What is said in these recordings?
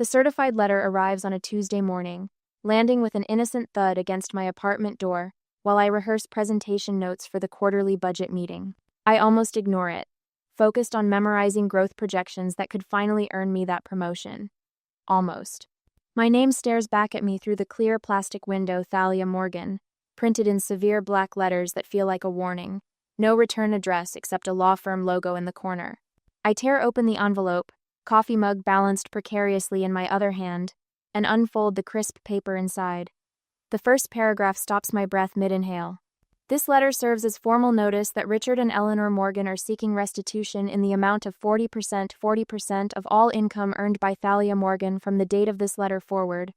The certified letter arrives on a Tuesday morning, landing with an innocent thud against my apartment door while I rehearse presentation notes for the quarterly budget meeting. I almost ignore it, focused on memorizing growth projections that could finally earn me that promotion. Almost. My name stares back at me through the clear plastic window, Thalia Morgan, printed in severe black letters that feel like a warning. No return address except a law firm logo in the corner. I tear open the envelope, coffee mug balanced precariously in my other hand, and unfold the crisp paper inside. The first paragraph stops my breath mid-inhale. This letter serves as formal notice that Richard and Eleanor Morgan are seeking restitution in the amount of 40% of all income earned by Thalia Morgan from the date of this letter forward,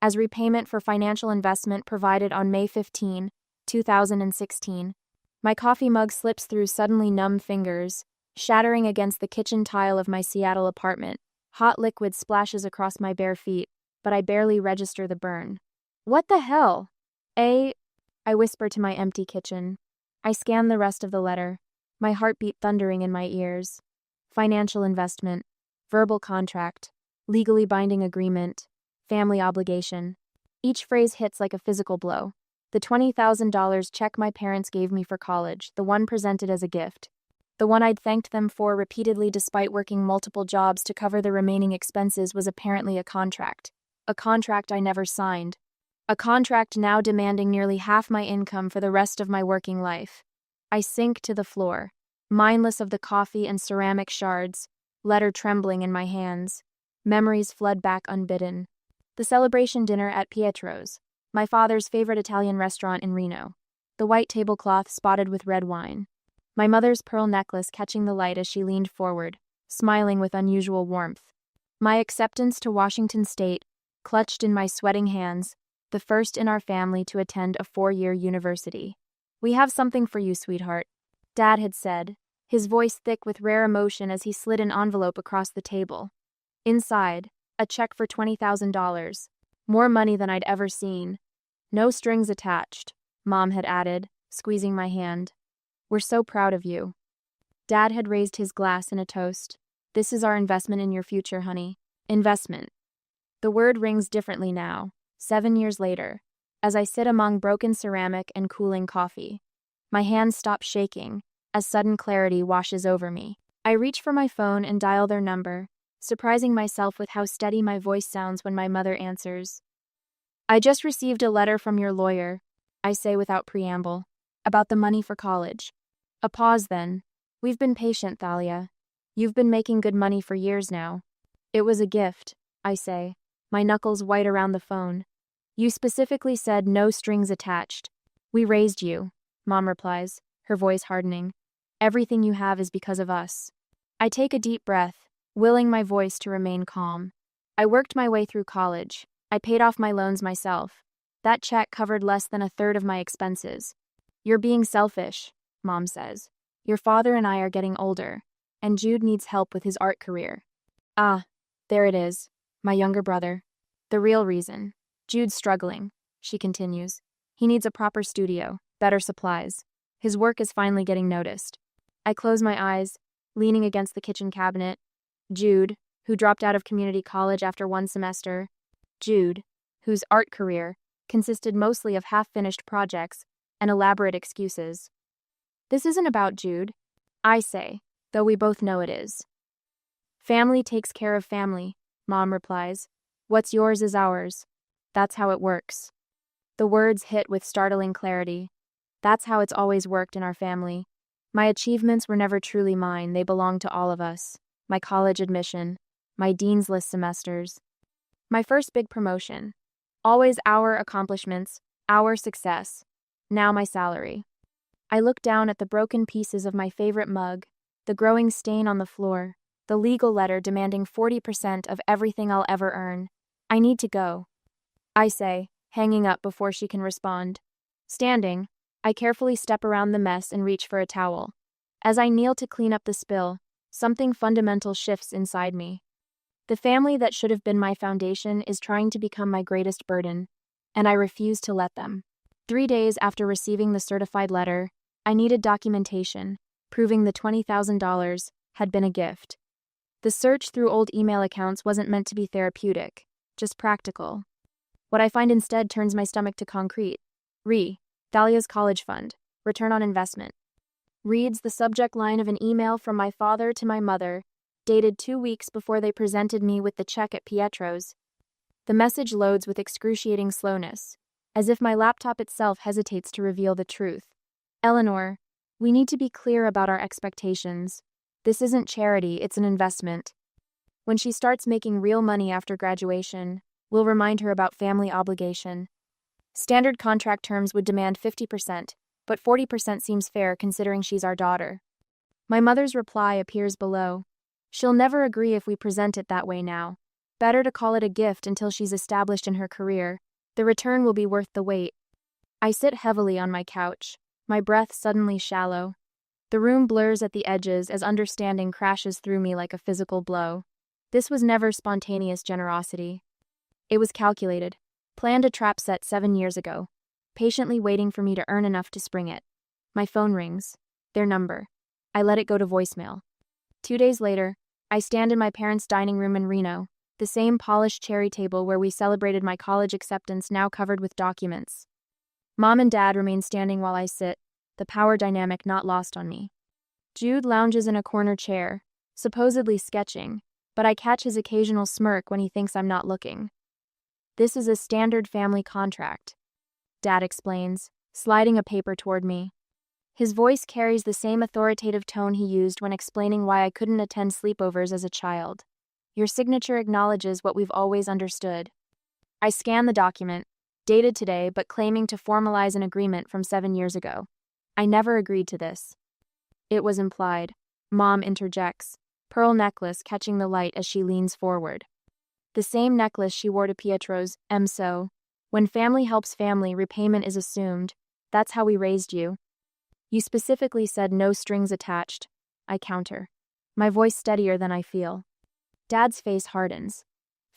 as repayment for financial investment provided on May 15, 2016. My coffee mug slips through suddenly numb fingers, shattering against the kitchen tile of my Seattle apartment. Hot liquid splashes across my bare feet, but I barely register the burn. What the hell? I whisper to my empty kitchen. I scan the rest of the letter, my heartbeat thundering in my ears. Financial investment, verbal contract, legally binding agreement, family obligation. Each phrase hits like a physical blow. The $20,000 check my parents gave me for college, the one presented as a gift. The one I'd thanked them for repeatedly despite working multiple jobs to cover the remaining expenses, was apparently a contract. A contract I never signed. A contract now demanding nearly half my income for the rest of my working life. I sink to the floor, mindless of the coffee and ceramic shards, letter trembling in my hands. Memories flood back unbidden. The celebration dinner at Pietro's, my father's favorite Italian restaurant in Reno. The white tablecloth spotted with red wine. My mother's pearl necklace catching the light as she leaned forward, smiling with unusual warmth. My acceptance to Washington State, clutched in my sweating hands, the first in our family to attend a 4-year university. "We have something for you, sweetheart," Dad had said, his voice thick with rare emotion as he slid an envelope across the table. Inside, a check for $20,000, more money than I'd ever seen. "No strings attached," Mom had added, squeezing my hand. "We're so proud of you." Dad had raised his glass in a toast. "This is our investment in your future, honey." Investment. The word rings differently now, 7 years later, as I sit among broken ceramic and cooling coffee. My hands stop shaking as sudden clarity washes over me. I reach for my phone and dial their number, surprising myself with how steady my voice sounds when my mother answers. "I just received a letter from your lawyer," I say without preamble, "about the money for college." A pause then. "We've been patient, Thalia. You've been making good money for years now." "It was a gift," I say, my knuckles white around the phone. "You specifically said no strings attached." "We raised you," Mom replies, her voice hardening. "Everything you have is because of us." I take a deep breath, willing my voice to remain calm. I worked my way through college. I paid off my loans myself. That check covered less than a third of my expenses. "You're being selfish," Mom says. "Your father and I are getting older, and Jude needs help with his art career." Ah, there it is, my younger brother. The real reason. "Jude's struggling," she continues. "He needs a proper studio, better supplies. His work is finally getting noticed." I close my eyes, leaning against the kitchen cabinet. Jude, who dropped out of community college after 1 semester. Jude, whose art career consisted mostly of half-finished projects and elaborate excuses. "This isn't about Jude," I say, though we both know it is. "Family takes care of family," Mom replies. "What's yours is ours. That's how it works." The words hit with startling clarity. That's how it's always worked in our family. My achievements were never truly mine, they belonged to all of us. My college admission, my dean's list semesters, my first big promotion. Always our accomplishments, our success. Now my salary. I look down at the broken pieces of my favorite mug, the growing stain on the floor, the legal letter demanding 40% of everything I'll ever earn. "I need to go," I say, hanging up before she can respond. Standing, I carefully step around the mess and reach for a towel. As I kneel to clean up the spill, something fundamental shifts inside me. The family that should have been my foundation is trying to become my greatest burden, and I refuse to let them. 3 days after receiving the certified letter, I needed documentation, proving the $20,000 had been a gift. The search through old email accounts wasn't meant to be therapeutic, just practical. What I find instead turns my stomach to concrete. Thalia's college fund. Return on investment. Reads the subject line of an email from my father to my mother, dated 2 weeks before they presented me with the check at Pietro's. The message loads with excruciating slowness, as if my laptop itself hesitates to reveal the truth. Eleanor, we need to be clear about our expectations. This isn't charity, it's an investment. When she starts making real money after graduation, we'll remind her about family obligation. Standard contract terms would demand 50%, but 40% seems fair considering she's our daughter. My mother's reply appears below. She'll never agree if we present it that way now. Better to call it a gift until she's established in her career. The return will be worth the wait. I sit heavily on my couch, my breath suddenly shallow. The room blurs at the edges as understanding crashes through me like a physical blow. This was never spontaneous generosity. It was calculated, planned a trap set 7 years ago, patiently waiting for me to earn enough to spring it. My phone rings. Their number. I let it go to voicemail. 2 days later, I stand in my parents' dining room in Reno, the same polished cherry table where we celebrated my college acceptance now covered with documents. Mom and Dad remain standing while I sit, the power dynamic not lost on me. Jude lounges in a corner chair, supposedly sketching, but I catch his occasional smirk when he thinks I'm not looking. This is a standard family contract, Dad explains, sliding a paper toward me. His voice carries the same authoritative tone he used when explaining why I couldn't attend sleepovers as a child. Your signature acknowledges what we've always understood. I scan the document, dated today but claiming to formalize an agreement from 7 years ago. I never agreed to this. It was implied. Mom interjects, pearl necklace catching the light as she leans forward. The same necklace she wore to Pietro's, so. When family helps family, repayment is assumed. That's how we raised you. You specifically said no strings attached. I counter, my voice steadier than I feel. Dad's face hardens.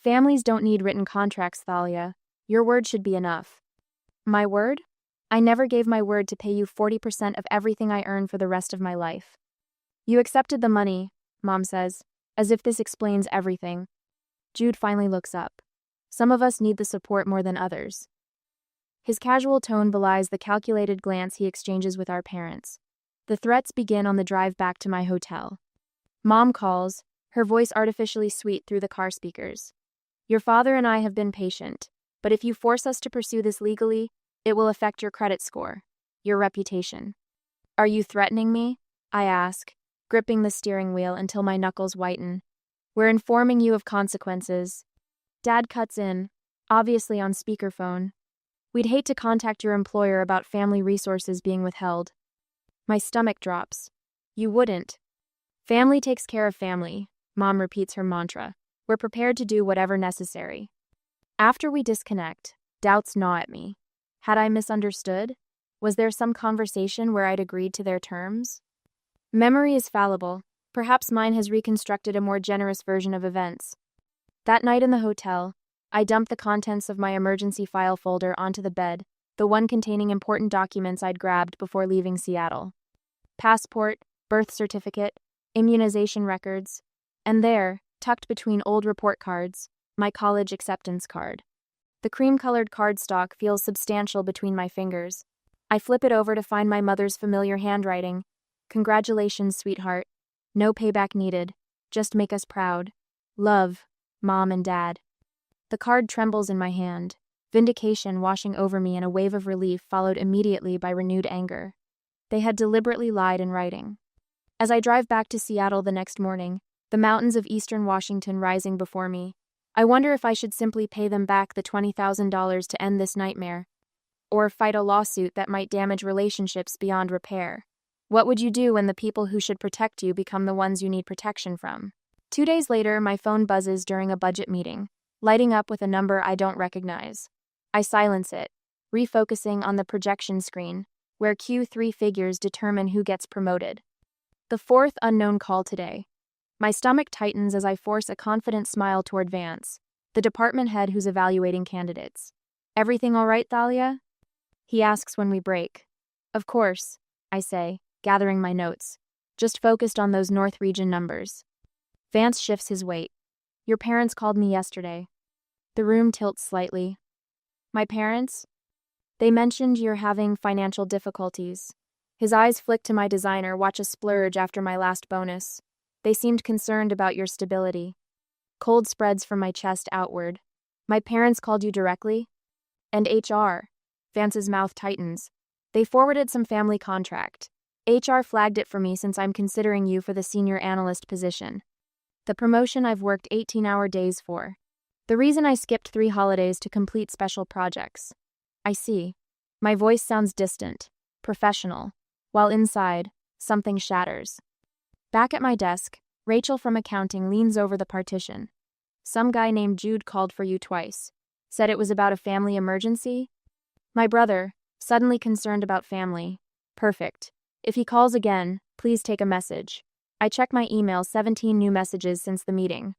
Families don't need written contracts, Thalia. Your word should be enough. My word? I never gave my word to pay you 40% of everything I earn for the rest of my life. You accepted the money, Mom says, as if this explains everything. Jude finally looks up. Some of us need the support more than others. His casual tone belies the calculated glance he exchanges with our parents. The threats begin on the drive back to my hotel. Mom calls, her voice artificially sweet through the car speakers. Your father and I have been patient, but if you force us to pursue this legally, it will affect your credit score, your reputation. Are you threatening me? I ask, gripping the steering wheel until my knuckles whiten. We're informing you of consequences. Dad cuts in, obviously on speakerphone. We'd hate to contact your employer about family resources being withheld. My stomach drops. You wouldn't. Family takes care of family, Mom repeats her mantra. We're prepared to do whatever necessary. After we disconnect, doubts gnaw at me. Had I misunderstood? Was there some conversation where I'd agreed to their terms? Memory is fallible. Perhaps mine has reconstructed a more generous version of events. That night in the hotel, I dumped the contents of my emergency file folder onto the bed, the one containing important documents I'd grabbed before leaving Seattle. Passport, birth certificate, immunization records, and there, tucked between old report cards, my college acceptance card. The cream-colored cardstock feels substantial between my fingers. I flip it over to find my mother's familiar handwriting. Congratulations, sweetheart. No payback needed. Just make us proud. Love, Mom and Dad. The card trembles in my hand, vindication washing over me in a wave of relief followed immediately by renewed anger. They had deliberately lied in writing. As I drive back to Seattle the next morning, the mountains of eastern Washington rising before me, I wonder if I should simply pay them back the $20,000 to end this nightmare, or fight a lawsuit that might damage relationships beyond repair. What would you do when the people who should protect you become the ones you need protection from? 2 days later, my phone buzzes during a budget meeting, lighting up with a number I don't recognize. I silence it, refocusing on the projection screen, where Q3 figures determine who gets promoted. The fourth unknown call today. My stomach tightens as I force a confident smile toward Vance, the department head who's evaluating candidates. Everything all right, Thalia? He asks when we break. Of course, I say, gathering my notes, just focused on those North Region numbers. Vance shifts his weight. Your parents called me yesterday. The room tilts slightly. My parents? They mentioned you're having financial difficulties. His eyes flick to my designer, watch a splurge after my last bonus. They seemed concerned about your stability. Cold spreads from my chest outward. My parents called you directly? And HR. Vance's mouth tightens. They forwarded some family contract. HR flagged it for me since I'm considering you for the senior analyst position. The promotion I've worked 18-hour days for. The reason I skipped 3 holidays to complete special projects. I see. My voice sounds distant, professional, while inside, something shatters. Back at my desk, Rachel from accounting leans over the partition. Some guy named Jude called for you twice. Said it was about a family emergency? My brother, suddenly concerned about family. Perfect. If he calls again, please take a message. I check my email, 17 new messages since the meeting.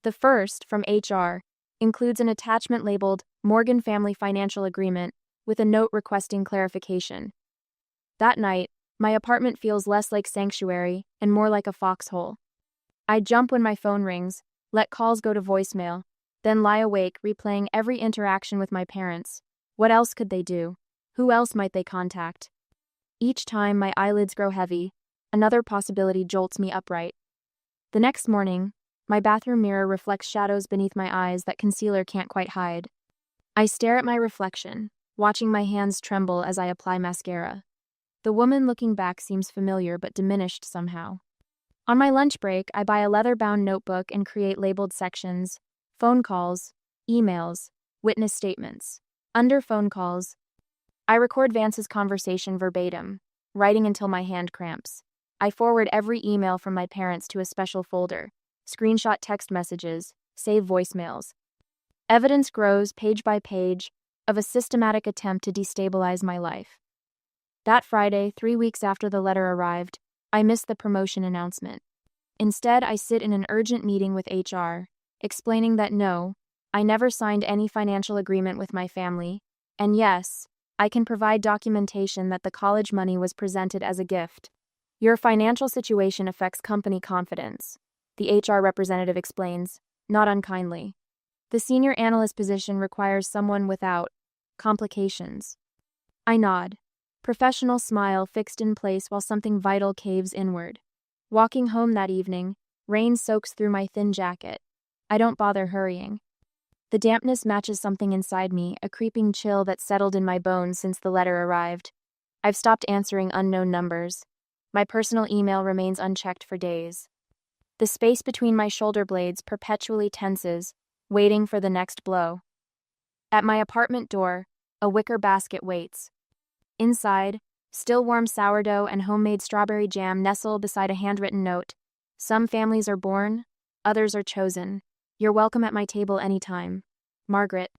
The first, from HR, includes an attachment labeled Morgan Family Financial Agreement with a note requesting clarification. That night, my apartment feels less like sanctuary and more like a foxhole. I jump when my phone rings, let calls go to voicemail, then lie awake replaying every interaction with my parents. What else could they do? Who else might they contact? Each time my eyelids grow heavy, another possibility jolts me upright. The next morning, my bathroom mirror reflects shadows beneath my eyes that concealer can't quite hide. I stare at my reflection, watching my hands tremble as I apply mascara. The woman looking back seems familiar but diminished somehow. On my lunch break, I buy a leather-bound notebook and create labeled sections: phone calls, emails, witness statements. Under phone calls, I record Vance's conversation verbatim, writing until my hand cramps. I forward every email from my parents to a special folder, screenshot text messages, save voicemails. Evidence grows page by page of a systematic attempt to destabilize my life. That Friday, 3 weeks after the letter arrived, I missed the promotion announcement. Instead, I sit in an urgent meeting with HR, explaining that no, I never signed any financial agreement with my family, and yes, I can provide documentation that the college money was presented as a gift. Your financial situation affects company confidence, the HR representative explains, not unkindly. The senior analyst position requires someone without complications. I nod, professional smile fixed in place while something vital caves inward. Walking home that evening, rain soaks through my thin jacket. I don't bother hurrying. The dampness matches something inside me, a creeping chill that settled in my bones since the letter arrived. I've stopped answering unknown numbers. My personal email remains unchecked for days. The space between my shoulder blades perpetually tenses, waiting for the next blow. At my apartment door, a wicker basket waits. Inside, still warm sourdough and homemade strawberry jam nestle beside a handwritten note. Some families are born, others are chosen. You're welcome at my table anytime. Margaret.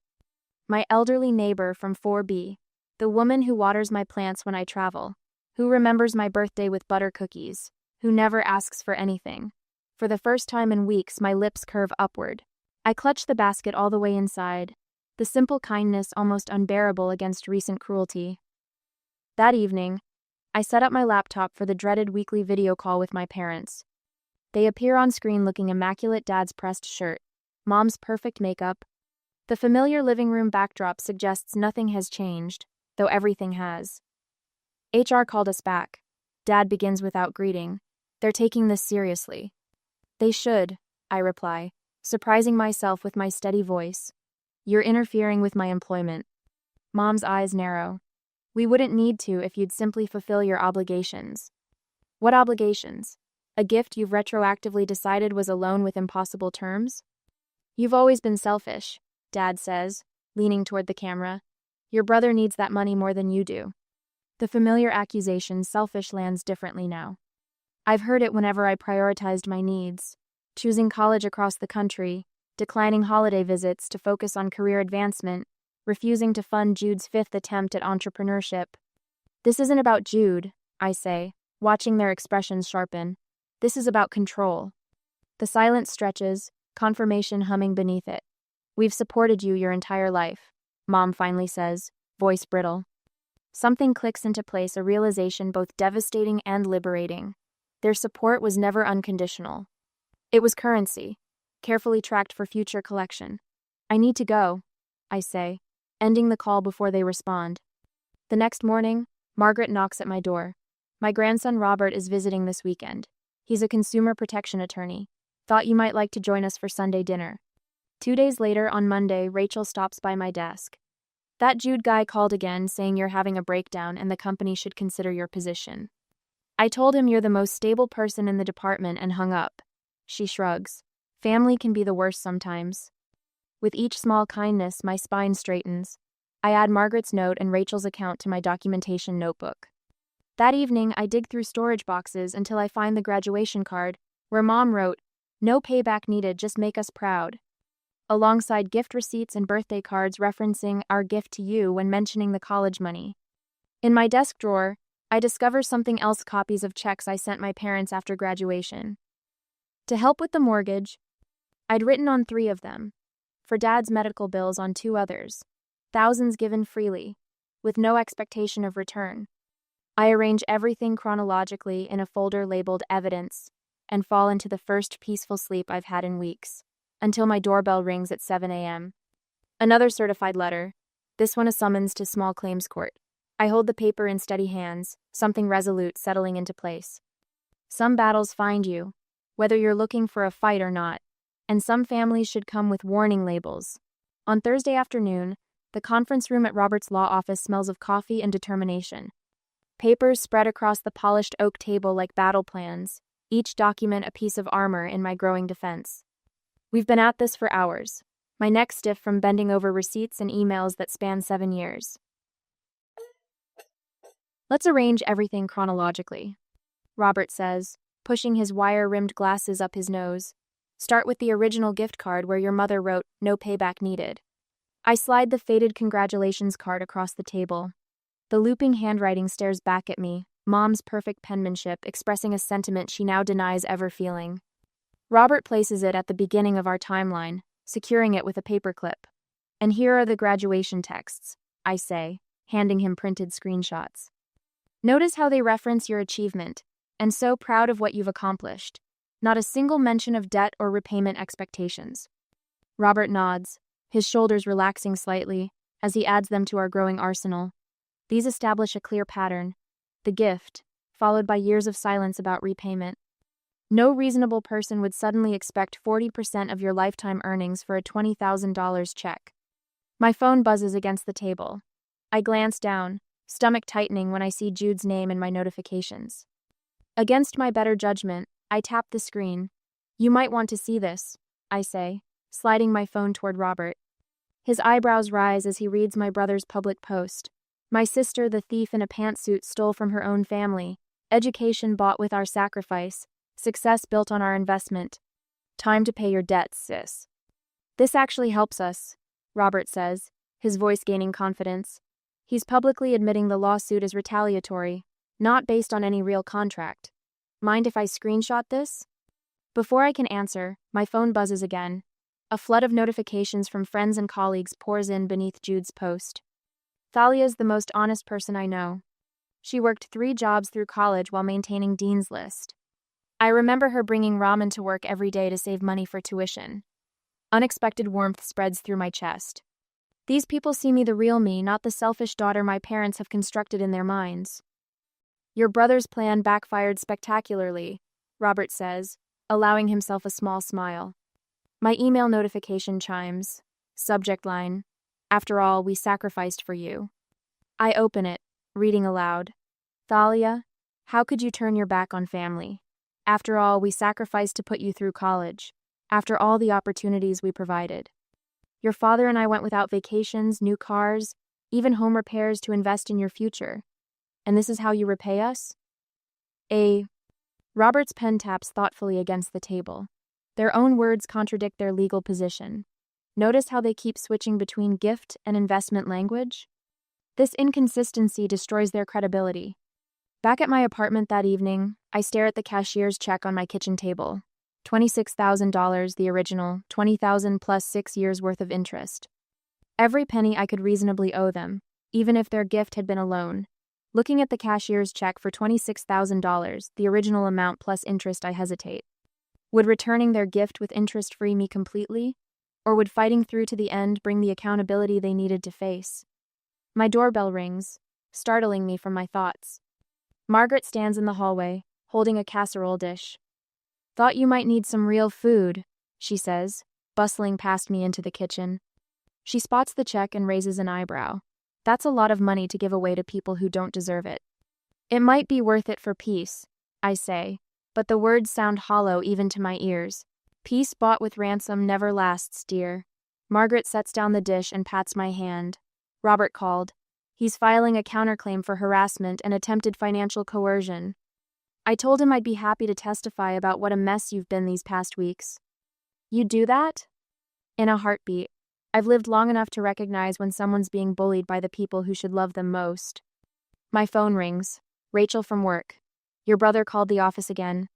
My elderly neighbor from 4B. The woman who waters my plants when I travel. Who remembers my birthday with butter cookies. Who never asks for anything. For the first time in weeks, my lips curve upward. I clutch the basket all the way inside. The simple kindness almost unbearable against recent cruelty. That evening, I set up my laptop for the dreaded weekly video call with my parents. They appear on screen looking immaculate: Dad's pressed shirt, Mom's perfect makeup. The familiar living room backdrop suggests nothing has changed, though everything has. HR called us back. Dad begins without greeting. They're taking this seriously. They should, I reply, surprising myself with my steady voice. You're interfering with my employment. Mom's eyes narrow. We wouldn't need to if you'd simply fulfill your obligations. What obligations? A gift you've retroactively decided was a loan with impossible terms? You've always been selfish, Dad says, leaning toward the camera. Your brother needs that money more than you do. The familiar accusation, selfish, lands differently now. I've heard it whenever I prioritized my needs, choosing college across the country, declining holiday visits to focus on career advancement, refusing to fund Jude's 5th attempt at entrepreneurship. This isn't about Jude, I say, watching their expressions sharpen. This is about control. The silence stretches, confirmation humming beneath it. We've supported you your entire life, Mom finally says, voice brittle. Something clicks into place, a realization both devastating and liberating. Their support was never unconditional. It was currency, carefully tracked for future collection. I need to go, I say, ending the call before they respond. The next morning, Margaret knocks at my door. My grandson Robert is visiting this weekend. He's a consumer protection attorney. Thought you might like to join us for Sunday dinner. 2 days later, on Monday, Rachel stops by my desk. That Jude guy called again, saying you're having a breakdown and the company should consider your position. I told him you're the most stable person in the department and hung up. She shrugs. Family can be the worst sometimes. With each small kindness, my spine straightens. I add Margaret's note and Rachel's account to my documentation notebook. That evening, I dig through storage boxes until I find the graduation card, where Mom wrote, "No payback needed, just make us proud," alongside gift receipts and birthday cards referencing our gift to you when mentioning the college money. In my desk drawer, I discover something else: copies of checks I sent my parents after graduation. To help with the mortgage, I'd written on 3 of them. For Dad's medical bills on 2 others. Thousands given freely, with no expectation of return. I arrange everything chronologically in a folder labeled Evidence and fall into the first peaceful sleep I've had in weeks, until my doorbell rings at 7 a.m. Another certified letter, this one a summons to small claims court. I hold the paper in steady hands, something resolute settling into place. Some battles find you, whether you're looking for a fight or not, and some families should come with warning labels. On Thursday afternoon, the conference room at Robert's law office smells of coffee and determination. Papers spread across the polished oak table like battle plans, each document a piece of armor in my growing defense. We've been at this for hours, my neck stiff from bending over receipts and emails that span 7 years. Let's arrange everything chronologically, Robert says, pushing his wire-rimmed glasses up his nose. Start with the original gift card where your mother wrote, "No payback needed." I slide the faded congratulations card across the table. The looping handwriting stares back at me, Mom's perfect penmanship expressing a sentiment she now denies ever feeling. Robert places it at the beginning of our timeline, securing it with a paperclip. And here are the graduation texts, I say, handing him printed screenshots. Notice how they reference your achievement, and so proud of what you've accomplished. Not a single mention of debt or repayment expectations. Robert nods, his shoulders relaxing slightly, as he adds them to our growing arsenal. These establish a clear pattern. The gift, followed by years of silence about repayment. No reasonable person would suddenly expect 40% of your lifetime earnings for a $20,000 check. My phone buzzes against the table. I glance down, stomach tightening when I see Jude's name in my notifications. Against my better judgment, I tap the screen. You might want to see this, I say, sliding my phone toward Robert. His eyebrows rise as he reads my brother's public post. My sister, the thief in a pantsuit, stole from her own family. Education bought with our sacrifice. Success built on our investment. Time to pay your debts, sis. This actually helps us, Robert says, his voice gaining confidence. He's publicly admitting the lawsuit is retaliatory, not based on any real contract. Mind if I screenshot this? Before I can answer, my phone buzzes again. A flood of notifications from friends and colleagues pours in beneath Jude's post. Thalia's the most honest person I know. She worked 3 jobs through college while maintaining Dean's List. I remember her bringing ramen to work every day to save money for tuition. Unexpected warmth spreads through my chest. These people see me the real me, not the selfish daughter my parents have constructed in their minds. Your brother's plan backfired spectacularly, Robert says, allowing himself a small smile. My email notification chimes. Subject line, "After all, we sacrificed for you." I open it, reading aloud. Thalia, how could you turn your back on family? After all, we sacrificed to put you through college. After all the opportunities we provided. Your father and I went without vacations, new cars, even home repairs to invest in your future. And this is how you repay us? Robert's pen taps thoughtfully against the table. Their own words contradict their legal position. Notice how they keep switching between gift and investment language? This inconsistency destroys their credibility. Back at my apartment that evening, I stare at the cashier's check on my kitchen table. $26,000, the original, $20,000 plus 6 years' worth of interest. Every penny I could reasonably owe them, even if their gift had been a loan. Looking at the cashier's check for $26,000, the original amount plus interest, I hesitate. Would returning their gift with interest free me completely? Or would fighting through to the end bring the accountability they needed to face? My doorbell rings, startling me from my thoughts. Margaret stands in the hallway, holding a casserole dish. "Thought you might need some real food," she says, bustling past me into the kitchen. She spots the check and raises an eyebrow. "That's a lot of money to give away to people who don't deserve it." "It might be worth it for peace," I say, but the words sound hollow even to my ears. "Peace bought with ransom never lasts, dear." Margaret sets down the dish and pats my hand. "Robert called. He's filing a counterclaim for harassment and attempted financial coercion. I told him I'd be happy to testify about what a mess you've been these past weeks." "You'd do that?" In a heartbeat. I've lived long enough to recognize when someone's being bullied by the people who should love them most. My phone rings. Rachel from work. "Your brother called the office again,"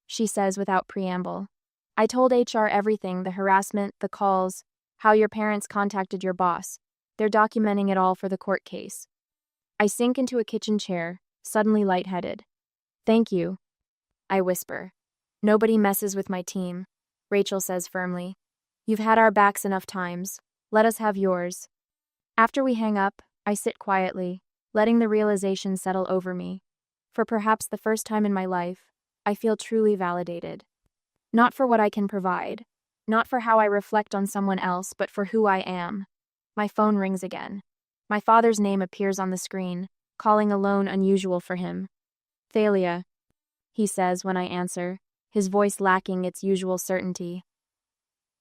she says without preamble. "I told HR everything, the harassment, the calls, how your parents contacted your boss. They're documenting it all for the court case." I sink into a kitchen chair, suddenly lightheaded. "Thank you," I whisper. "Nobody messes with my team," Rachel says firmly. "You've had our backs enough times. Let us have yours." After we hang up, I sit quietly, letting the realization settle over me. For perhaps the first time in my life, I feel truly validated. Not for what I can provide, not for how I reflect on someone else, but for who I am. My phone rings again. My father's name appears on the screen, calling alone unusual for him. "Thalia," he says when I answer, his voice lacking its usual certainty.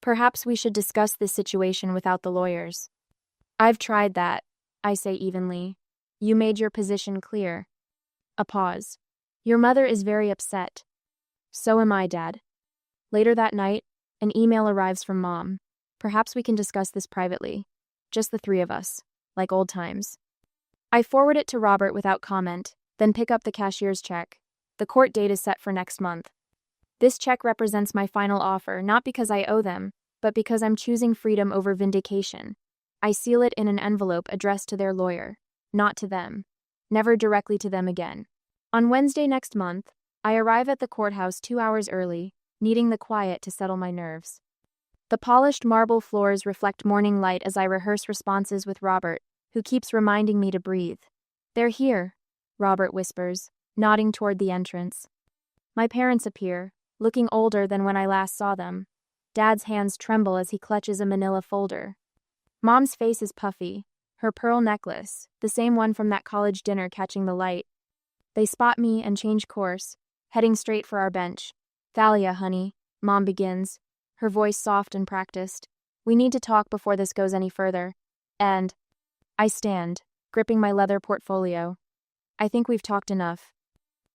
"Perhaps we should discuss this situation without the lawyers." "I've tried that," I say evenly. "You made your position clear." A pause. "Your mother is very upset." "So am I, Dad." Later that night, an email arrives from Mom. "Perhaps we can discuss this privately. Just the three of us, like old times." I forward it to Robert without comment, then pick up the cashier's check. The court date is set for next month. This check represents my final offer, not because I owe them, but because I'm choosing freedom over vindication. I seal it in an envelope addressed to their lawyer, not to them. Never directly to them again. On Wednesday next month, I arrive at the courthouse 2 hours early, needing the quiet to settle my nerves. The polished marble floors reflect morning light as I rehearse responses with Robert, who keeps reminding me to breathe. "They're here," Robert whispers, nodding toward the entrance. My parents appear, looking older than when I last saw them. Dad's hands tremble as he clutches a manila folder. Mom's face is puffy, her pearl necklace, the same one from that college dinner, catching the light. They spot me and change course, heading straight for our bench. "Thalia, honey," Mom begins, her voice soft and practiced. "We need to talk before this goes any further." And I stand, gripping my leather portfolio. "I think we've talked enough."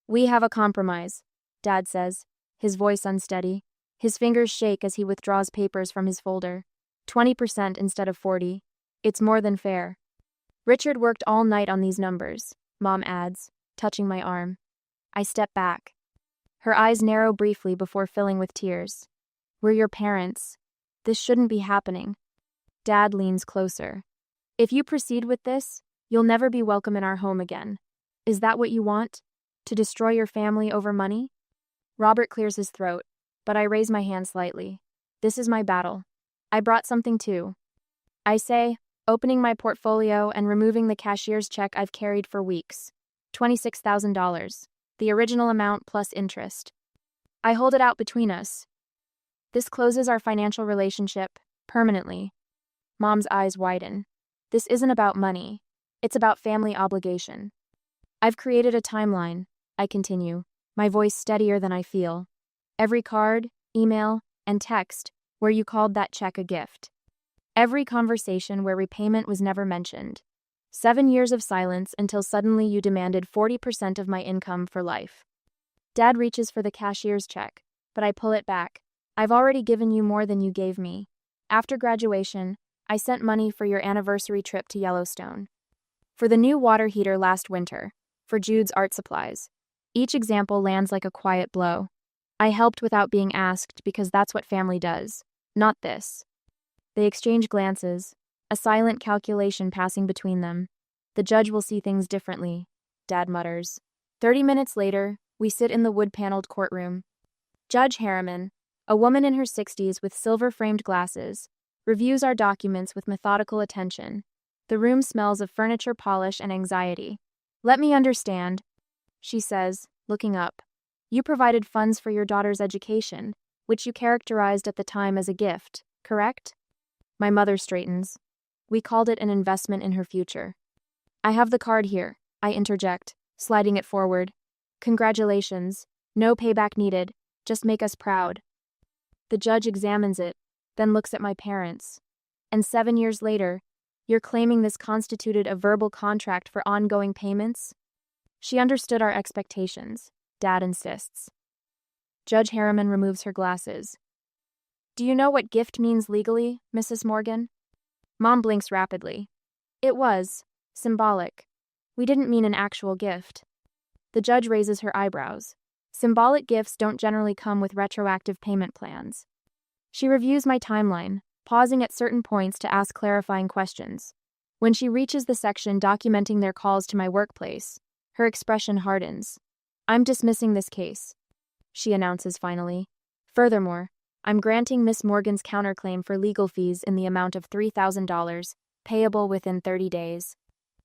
"We have a compromise," Dad says, his voice unsteady. His fingers shake as he withdraws papers from his folder. 20% instead of 40. It's more than fair. "Richard worked all night on these numbers," Mom adds, touching my arm. I step back. Her eyes narrow briefly before filling with tears. "We're your parents. This shouldn't be happening." Dad leans closer. "If you proceed with this, you'll never be welcome in our home again. Is that what you want? To destroy your family over money?" Robert clears his throat, but I raise my hand slightly. "This is my battle. I brought something too," I say, opening my portfolio and removing the cashier's check I've carried for weeks. $26,000, the original amount plus interest. I hold it out between us. "This closes our financial relationship, permanently." Mom's eyes widen. "This isn't about money. It's about family obligation." "I've created a timeline," I continue, my voice steadier than I feel. "Every card, email, and text where you called that check a gift. Every conversation where repayment was never mentioned. 7 years of silence until suddenly you demanded 40% of my income for life." Dad reaches for the cashier's check, but I pull it back. "I've already given you more than you gave me. After graduation, I sent money for your anniversary trip to Yellowstone. For the new water heater last winter. For Jude's art supplies." Each example lands like a quiet blow. I helped without being asked because that's what family does. Not this. They exchange glances, a silent calculation passing between them. "The judge will see things differently," Dad mutters. 30 minutes later, we sit in the wood-paneled courtroom. Judge Harriman, A woman in her 60s with silver-framed glasses reviews our documents with methodical attention. The room smells of furniture polish and anxiety. "Let me understand," she says, looking up. "You provided funds for your daughter's education, which you characterized at the time as a gift, correct?" My mother straightens. "We called it an investment in her future." "I have the card here," I interject, sliding it forward. "Congratulations. No payback needed. Just make us proud." The judge examines it, then looks at my parents. "And 7 years later, you're claiming this constituted a verbal contract for ongoing payments?" "She understood our expectations," Dad insists. Judge Harriman removes her glasses. "Do you know what gift means legally, Mrs. Morgan?" Mom blinks rapidly. "It was symbolic. We didn't mean an actual gift." The judge raises her eyebrows. "Symbolic gifts don't generally come with retroactive payment plans." She reviews my timeline, pausing at certain points to ask clarifying questions. When she reaches the section documenting their calls to my workplace, her expression hardens. "I'm dismissing this case," she announces finally. "Furthermore, I'm granting Miss Morgan's counterclaim for legal fees in the amount of $3,000, payable within 30 days.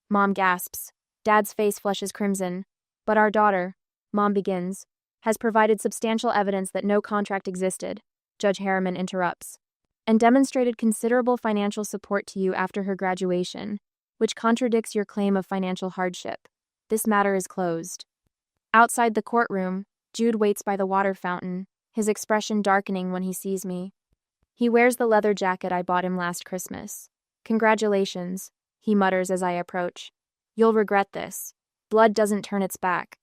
Mom gasps. Dad's face flushes crimson. "But our daughter," Mom begins, "has provided substantial evidence that no contract existed," Judge Harriman interrupts, "and demonstrated considerable financial support to you after her graduation, which contradicts your claim of financial hardship. This matter is closed." Outside the courtroom, Jude waits by the water fountain, his expression darkening when he sees me. He wears the leather jacket I bought him last Christmas. "Congratulations," he mutters as I approach. "You'll regret this. Blood doesn't turn its back."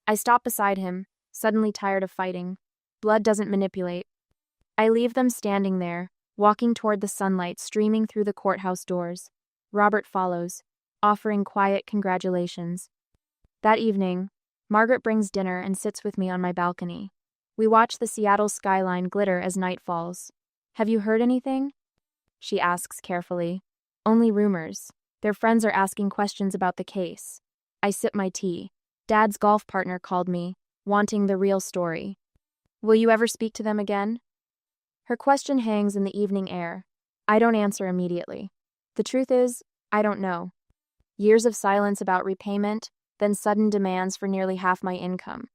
I stop beside him, suddenly tired of fighting. Blood doesn't manipulate. I leave them standing there, walking toward the sunlight streaming through the courthouse doors. Robert follows, offering quiet congratulations. That evening, Margaret brings dinner and sits with me on my balcony. We watch the Seattle skyline glitter as night falls. "Have you heard anything?" she asks carefully. "Only rumors. Their friends are asking questions about the case." I sip my tea. "Dad's golf partner called me, wanting the real story." "Will you ever speak to them again?" Her question hangs in the evening air. I don't answer immediately. The truth is, I don't know. Years of silence about repayment, then sudden demands for nearly half my income.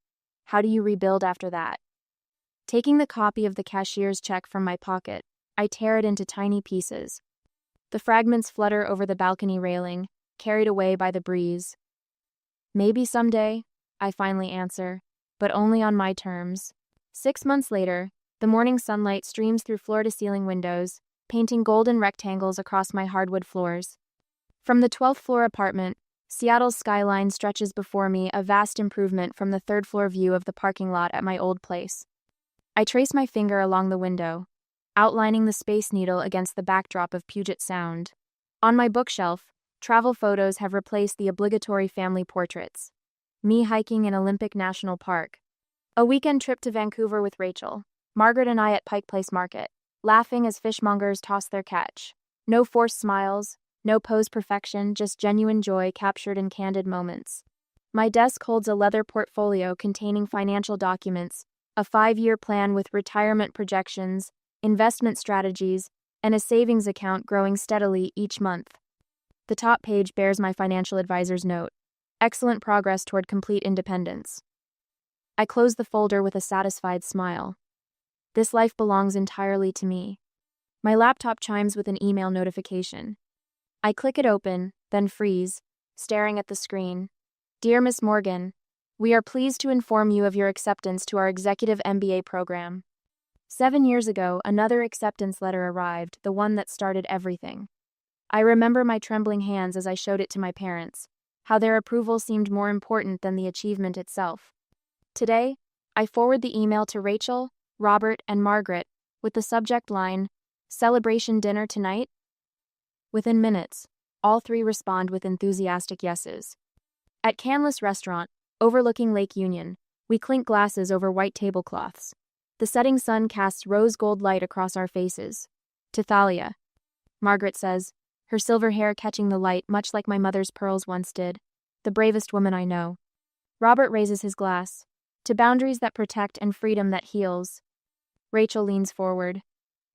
How do you rebuild after that? Taking the copy of the cashier's check from my pocket, I tear it into tiny pieces. The fragments flutter over the balcony railing, carried away by the breeze. "Maybe someday," I finally answer, "but only on my terms." 6 months later, the morning sunlight streams through floor-to-ceiling windows, painting golden rectangles across my hardwood floors. From the 12th floor apartment, Seattle's skyline stretches before me, a vast improvement from the third-floor view of the parking lot at my old place. I trace my finger along the window, outlining the Space Needle against the backdrop of Puget Sound. On my bookshelf, travel photos have replaced the obligatory family portraits. Me hiking in Olympic National Park. A weekend trip to Vancouver with Rachel. Margaret and I at Pike Place Market, laughing as fishmongers toss their catch. No forced smiles, no pose perfection, just genuine joy captured in candid moments. My desk holds a leather portfolio containing financial documents, a 5-year plan with retirement projections, investment strategies, and a savings account growing steadily each month. The top page bears my financial advisor's note. Excellent progress toward complete independence. I close the folder with a satisfied smile. This life belongs entirely to me. My laptop chimes with an email notification. I click it open, then freeze, staring at the screen. "Dear Miss Morgan, we are pleased to inform you of your acceptance to our executive MBA program." 7 years ago, another acceptance letter arrived, the one that started everything. I remember my trembling hands as I showed it to my parents, how their approval seemed more important than the achievement itself. Today, I forward the email to Rachel, Robert, and Margaret with the subject line, "Celebration dinner tonight?" Within minutes, all 3 respond with enthusiastic yeses. At Canlis Restaurant, overlooking Lake Union, we clink glasses over white tablecloths. The setting sun casts rose-gold light across our faces. "To Thalia," Margaret says, her silver hair catching the light much like my mother's pearls once did. "The bravest woman I know." Robert raises his glass. "To boundaries that protect and freedom that heals." Rachel leans forward.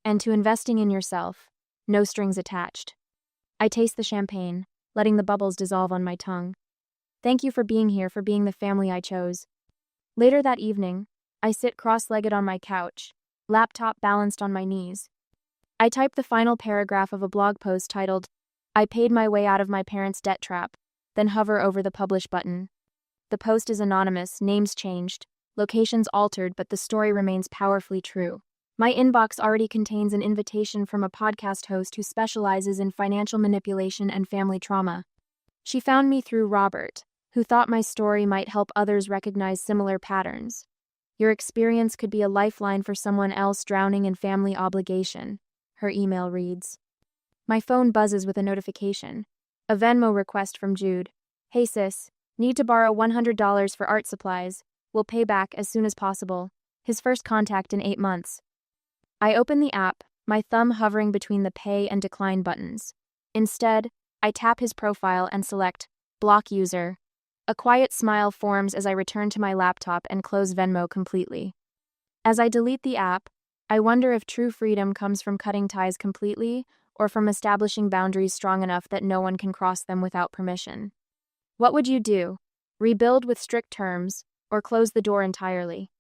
And to investing in yourself. No strings attached. I taste the champagne, letting the bubbles dissolve on my tongue. Thank you for being here, for being the family I chose. Later that evening, I sit cross-legged on my couch, laptop balanced on my knees. I type the final paragraph of a blog post titled, "I paid my way out of my parents' debt trap," then hover over the publish button. The post is anonymous, names changed, locations altered, but the story remains powerfully true. My inbox already contains an invitation from a podcast host who specializes in financial manipulation and family trauma. She found me through Robert, who thought my story might help others recognize similar patterns. Your experience could be a lifeline for someone else drowning in family obligation, her email reads. My phone buzzes with a notification. A Venmo request from Jude. Hey sis, need to borrow $100 for art supplies. Will pay back as soon as possible. His first contact in 8 months. I open the app, my thumb hovering between the pay and decline buttons. Instead, I tap his profile and select block user. A quiet smile forms as I return to my laptop and close Venmo completely. As I delete the app, I wonder if true freedom comes from cutting ties completely or from establishing boundaries strong enough that no one can cross them without permission. What would you do? Rebuild with strict terms or close the door entirely?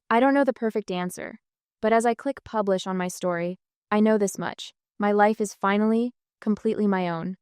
I don't know the perfect answer. But as I click publish on my story, I know this much. My life is finally, completely my own.